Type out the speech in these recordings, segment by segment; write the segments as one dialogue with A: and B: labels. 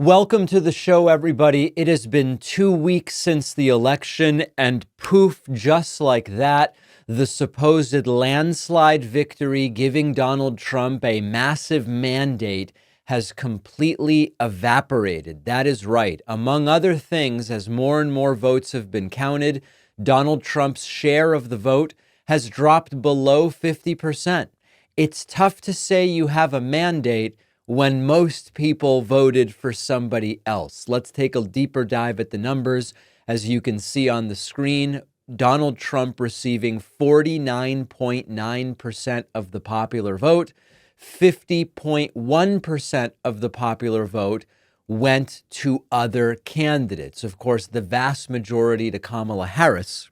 A: Welcome to the show, everybody. It has been 2 weeks since the election, and poof, just like that, the supposed landslide victory giving Donald Trump a massive mandate has completely evaporated. That is right. Among other things, as more and more votes have been counted, Donald Trump's share of the vote has dropped below 50%. It's tough to say you have a mandate when most people voted for somebody else. Let's take a deeper dive at the numbers. As you can see on the screen, Donald Trump receiving 49.9% of the popular vote. 50.1% of the popular vote went to other candidates. Of course, the vast majority to Kamala Harris.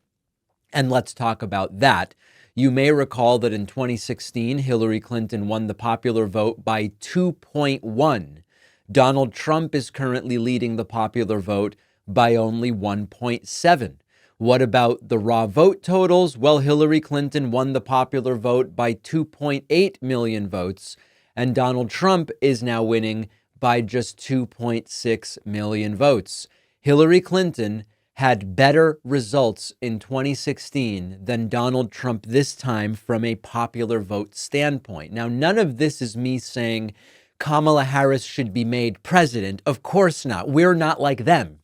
A: And let's talk about that. You may recall that in 2016, Hillary Clinton won the popular vote by 2.1. Donald Trump is currently leading the popular vote by only 1.7. What about the raw vote totals? Well, Hillary Clinton won the popular vote by 2.8 million votes, and Donald Trump is now winning by just 2.6 million votes. Hillary Clinton had better results in 2016 than Donald Trump this time from a popular vote standpoint. Now, none of this is me saying Kamala Harris should be made president. Of course not. We're not like them.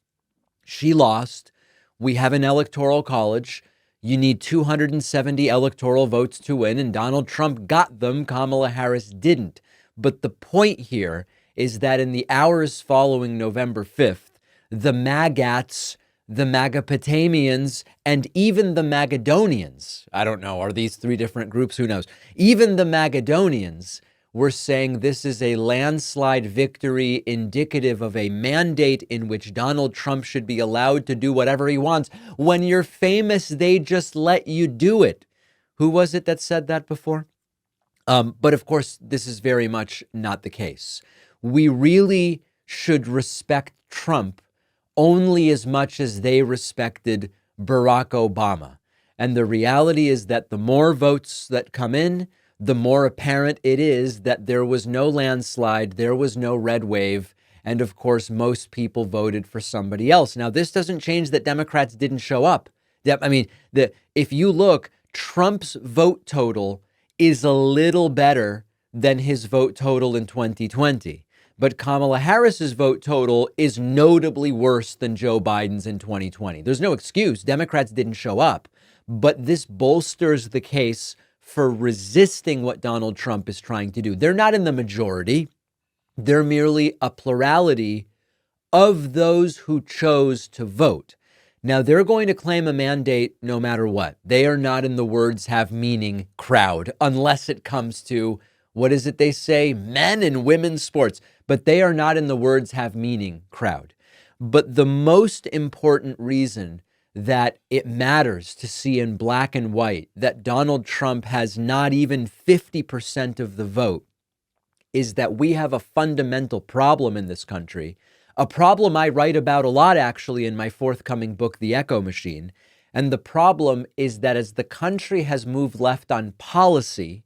A: She lost. We have an electoral college. You need 270 electoral votes to win, and Donald Trump got them. Kamala Harris didn't. But the point here is that in the hours following November 5th, the MAGATs, the Magapotamians, and even the Magadonians, I don't know, are these three different groups? Who knows? Even the Magadonians were saying this is a landslide victory indicative of a mandate in which Donald Trump should be allowed to do whatever he wants. When you're famous, they just let you do it. Who was it that said that before? But of course, this is very much not the case. We really should respect Trump only as much as they respected Barack Obama. And the reality is that the more votes that come in, the more apparent it is that there was no landslide, there was no red wave, and of course, most people voted for somebody else. Now, this doesn't change that Democrats didn't show up. If you look, Trump's vote total is a little better than his vote total in 2020. But Kamala Harris's vote total is notably worse than Joe Biden's in 2020. There's no excuse. Democrats didn't show up. But this bolsters the case for resisting what Donald Trump is trying to do. They're not in the majority. They're merely a plurality of those who chose to vote. Now, they're going to claim a mandate no matter what. They are not in the words have meaning crowd, unless it comes to, what is it they say? Men and women's sports. But they are not in the words have meaning crowd. But the most important reason that it matters to see in black and white that Donald Trump has not even 50% of the vote is that we have a fundamental problem in this country, a problem I write about a lot actually in my forthcoming book, The Echo Machine. And the problem is that as the country has moved left on policy,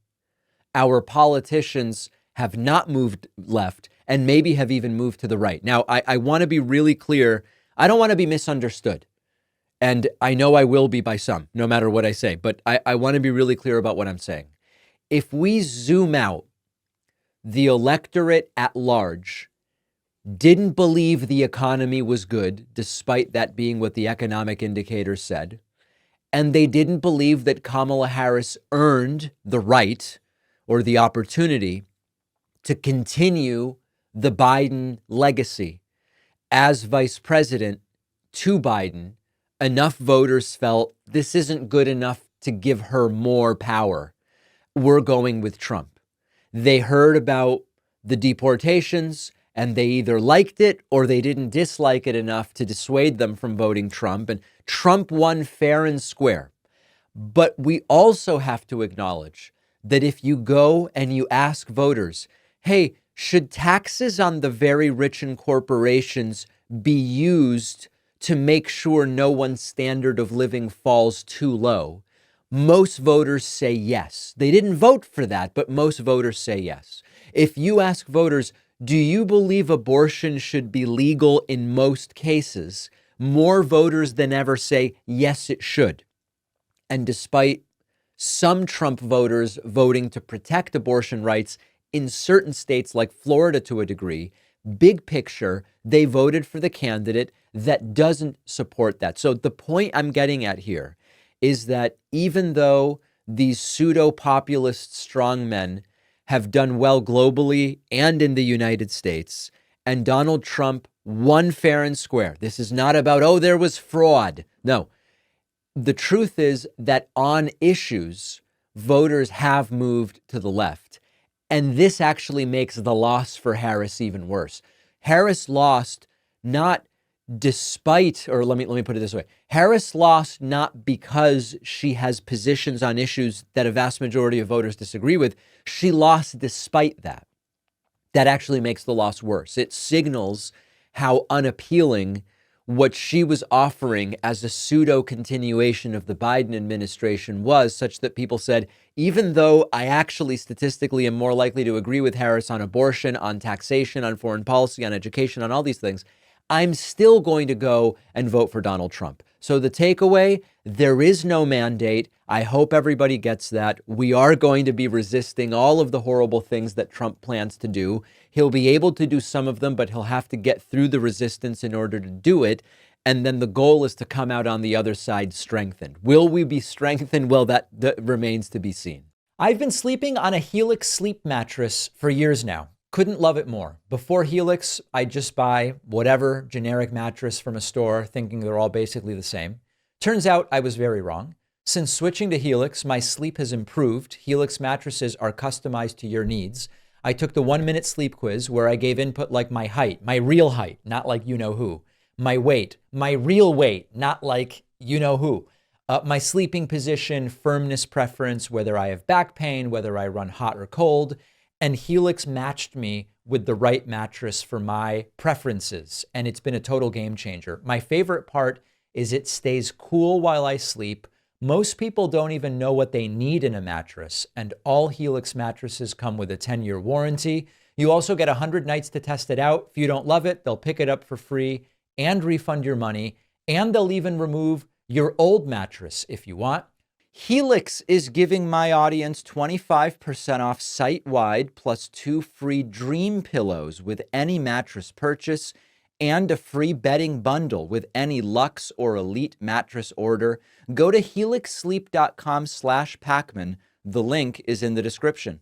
A: our politicians have not moved left and maybe have even moved to the right. Now, I want to be really clear. I don't want to be misunderstood. And I know I will be by some, no matter what I say. But I want to be really clear about what I'm saying. If we zoom out, the electorate at large didn't believe the economy was good, despite that being what the economic indicators said. And they didn't believe that Kamala Harris earned the right or the opportunity to continue the Biden legacy as vice president to Biden. Enough voters felt this isn't good enough to give her more power. We're going with Trump. They heard about the deportations and they either liked it or they didn't dislike it enough to dissuade them from voting Trump. And Trump won fair and square. But we also have to acknowledge that if you go and you ask voters, hey, should taxes on the very rich and corporations be used to make sure no one's standard of living falls too low? Most voters say yes. They didn't vote for that, but most voters say yes. If you ask voters, Do you believe abortion should be legal in most cases? More voters than ever say, yes, it should. And despite some Trump voters voting to protect abortion rights in certain states like Florida to a degree, big picture, they voted for the candidate that doesn't support that. So the point I'm getting at here is that even though these pseudo-populist strongmen have done well globally and in the United States, and Donald Trump won fair and square. This is not about, oh, there was fraud. No. The truth is that on issues, voters have moved to the left. And this actually makes the loss for Harris even worse. Harris lost not despite, or let me put it this way. Harris lost not because she has positions on issues that a vast majority of voters disagree with. She lost despite that. That actually makes the loss worse. It signals how unappealing what she was offering as a pseudo continuation of the Biden administration was, such that people said, even though I actually statistically am more likely to agree with Harris on abortion, on taxation, on foreign policy, on education, on all these things, I'm still going to go and vote for Donald Trump. So the takeaway, there is no mandate. I hope everybody gets that. We are going to be resisting all of the horrible things that Trump plans to do. He'll be able to do some of them, but he'll have to get through the resistance in order to do it. And then the goal is to come out on the other side strengthened. Will we be strengthened? Well, that remains to be seen.
B: I've been sleeping on a Helix sleep mattress for years now. Couldn't love it more. Before Helix, I'd just buy whatever generic mattress from a store, thinking they're all basically the same. Turns out I was very wrong. Since switching to Helix, my sleep has improved. Helix mattresses are customized to your needs. I took the 1-minute sleep quiz where I gave input like my height, my real height, not like you know who, my weight, my real weight, not like you know who, my sleeping position, firmness preference, whether I have back pain, whether I run hot or cold. And Helix matched me with the right mattress for my preferences. And it's been a total game changer. My favorite part is it stays cool while I sleep. Most people don't even know what they need in a mattress. And all Helix mattresses come with a 10-year warranty. You also get 100 nights to test it out. If you don't love it, they'll pick it up for free and refund your money. And they'll even remove your old mattress if you want.
A: Helix is giving my audience 25% off site-wide plus 2 free dream pillows with any mattress purchase and a free bedding bundle with any Luxe or Elite mattress order. Go to helixsleep.com/Pacman. The link is in the description.